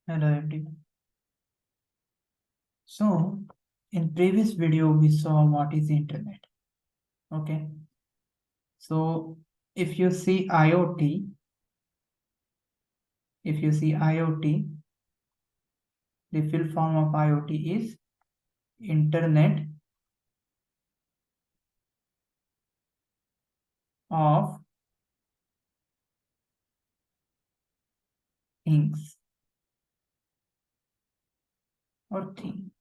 Hello everyone. So in previous video we saw what is internet. Okay. So if you see IoT, the full form of IoT is Internet of Things or thing.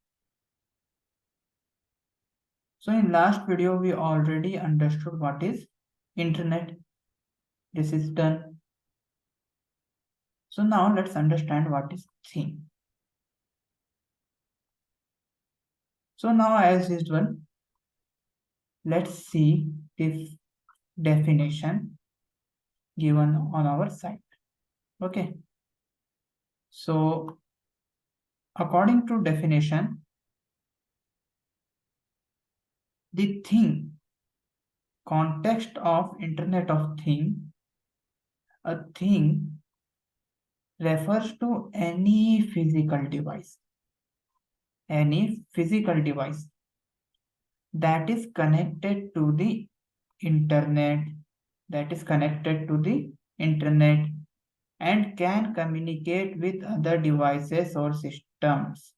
So in last video we already understood what is internet. This is done. So now let's understand what is thing. So now as usual, let's see the definition given on our site. Okay. So according to definition, the thing, context of Internet of Thing, a thing refers to any physical device that is connected to the internet, and can communicate with other devices or systems.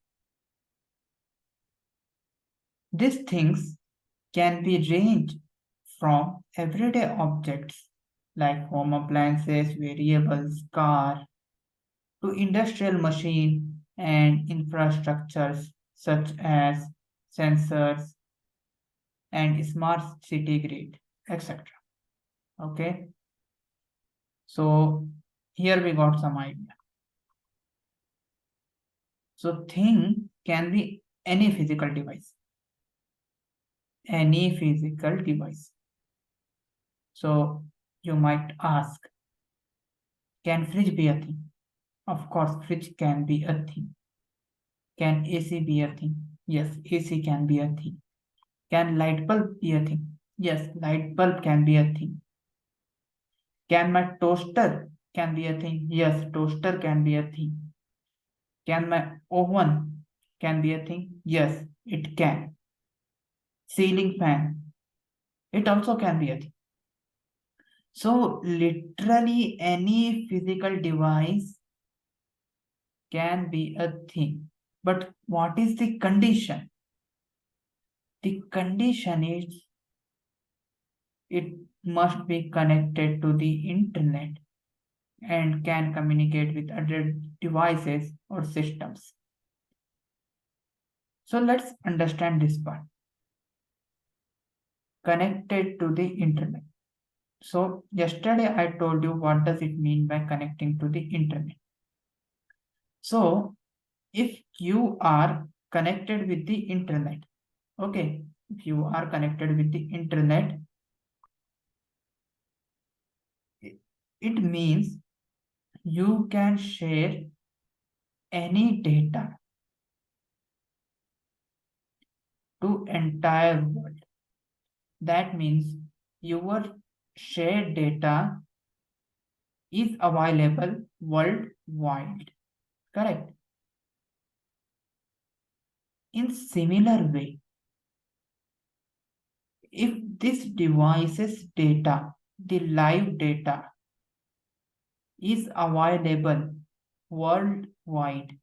These things can be ranged from everyday objects like home appliances, variables, car, to industrial machine and infrastructures such as sensors and smart city grid, etc. Okay, so here we got some idea. So thing can be any physical device. So you might ask, can fridge be a thing? Of course, fridge can be a thing. Can AC be a thing? Yes, AC can be a thing. Can light bulb be a thing? Yes, light bulb can be a thing. Can my toaster can be a thing? Yes, toaster can be a thing. Can my oven can be a thing? Yes, it can. Ceiling fan, it also can be a thing. So literally any physical device can be a thing. But what is the condition? The condition is it must be connected to the internet and can communicate with other devices or systems. So let's understand this part. Connected to the internet. So yesterday I told you what does it mean by connecting to the internet. So if you are connected with the internet, okay, if you are connected with the internet, it means you can share any data to entire world. That means your shared data is available worldwide. Correct? In similar way, if this device's data, the live data, is available worldwide,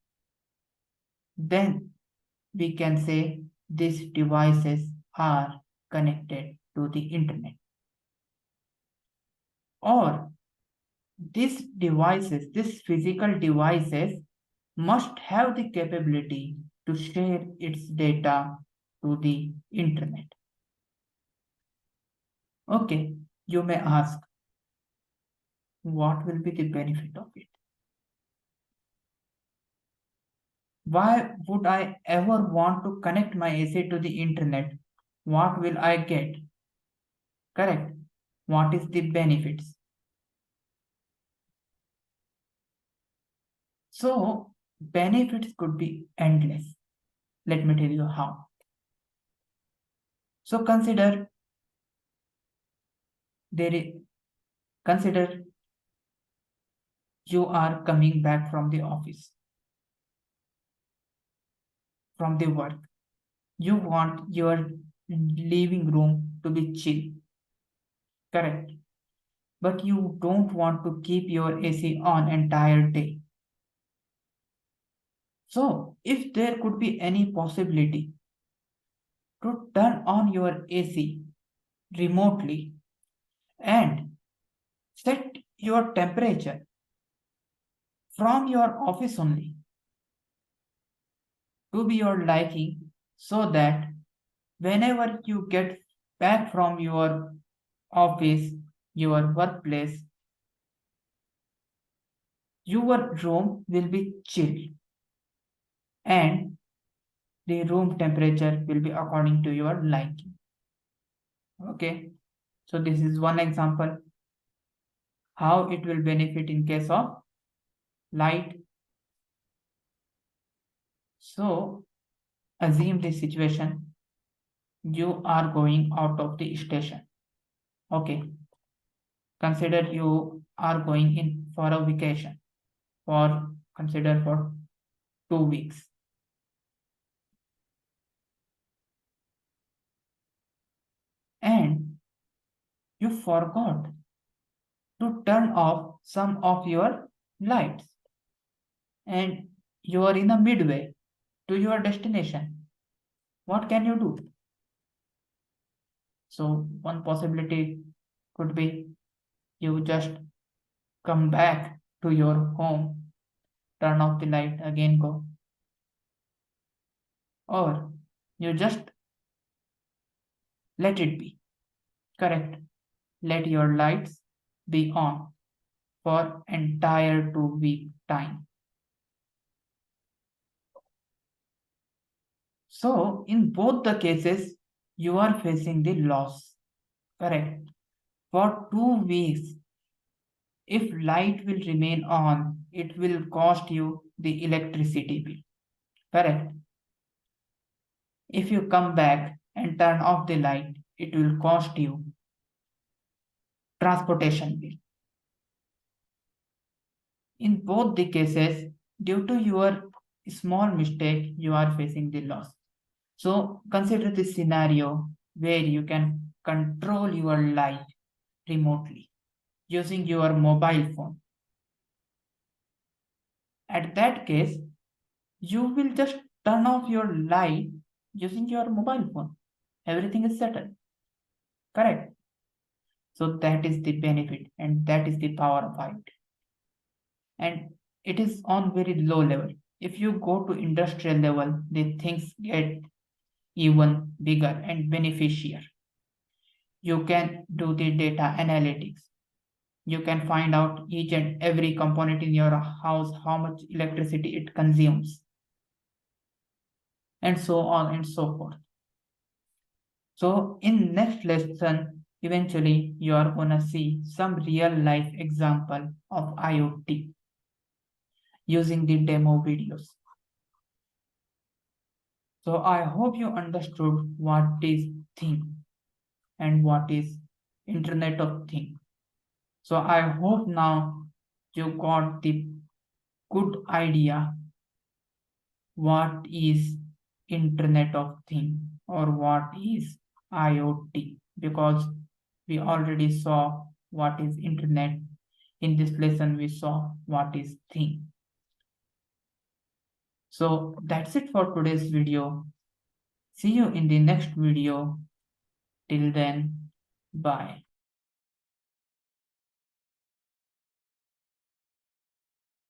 then we can say these devices are connected to the internet. Or these physical devices must have the capability to share its data to the internet. Okay, you may ask, what will be the benefit of it? Why would I ever want to connect my AC to the internet? What will I get? Correct. What is the benefits? So benefits could be endless. Let me tell you how. So consider consider you are coming back from the office. from the work. You want your living room to be chill, correct? But you don't want to keep your AC on entire day. So, if there could be any possibility to turn on your AC remotely and set your temperature from your office only to be your liking, so that whenever you get back from your office, your workplace, your room will be chill and the room temperature will be according to your liking. Okay, so this is one example how it will benefit in case of light. So assume this situation, you are going out of the station. Okay, consider you are going in for a vacation, or consider for 2 weeks, and you forgot to turn off some of your lights, and you are in a midway to your destination. What can you do? So one possibility could be you just come back to your home, turn off the light, again go, or you just let it be. Correct. Let your lights be on for entire 2 week time. So in both the cases, you are facing the loss. Correct. For 2 weeks, if light will remain on, it will cost you the electricity bill. Correct. If you come back and turn off the light, it will cost you transportation bill. In both the cases, due to your small mistake, you are facing the loss. So consider this scenario where you can control your light remotely using your mobile phone. At that case, you will just turn off your light using your mobile phone. Everything is settled. Correct. So that is the benefit and that is the power of IoT. And it is on very low level. If you go to industrial level, the things get even bigger and beneficial. You can do the data analytics. You can find out each and every component in your house, how much electricity it consumes, and so on and so forth. So in next lesson, eventually you are gonna see some real life example of IoT using the demo videos. So I hope you understood what is thing and what is Internet of Things. So I hope now you got the good idea what is Internet of Things or what is IoT, because we already saw what is Internet. In this lesson we saw what is thing. So that's it for today's video. See you in the next video. Till then, bye.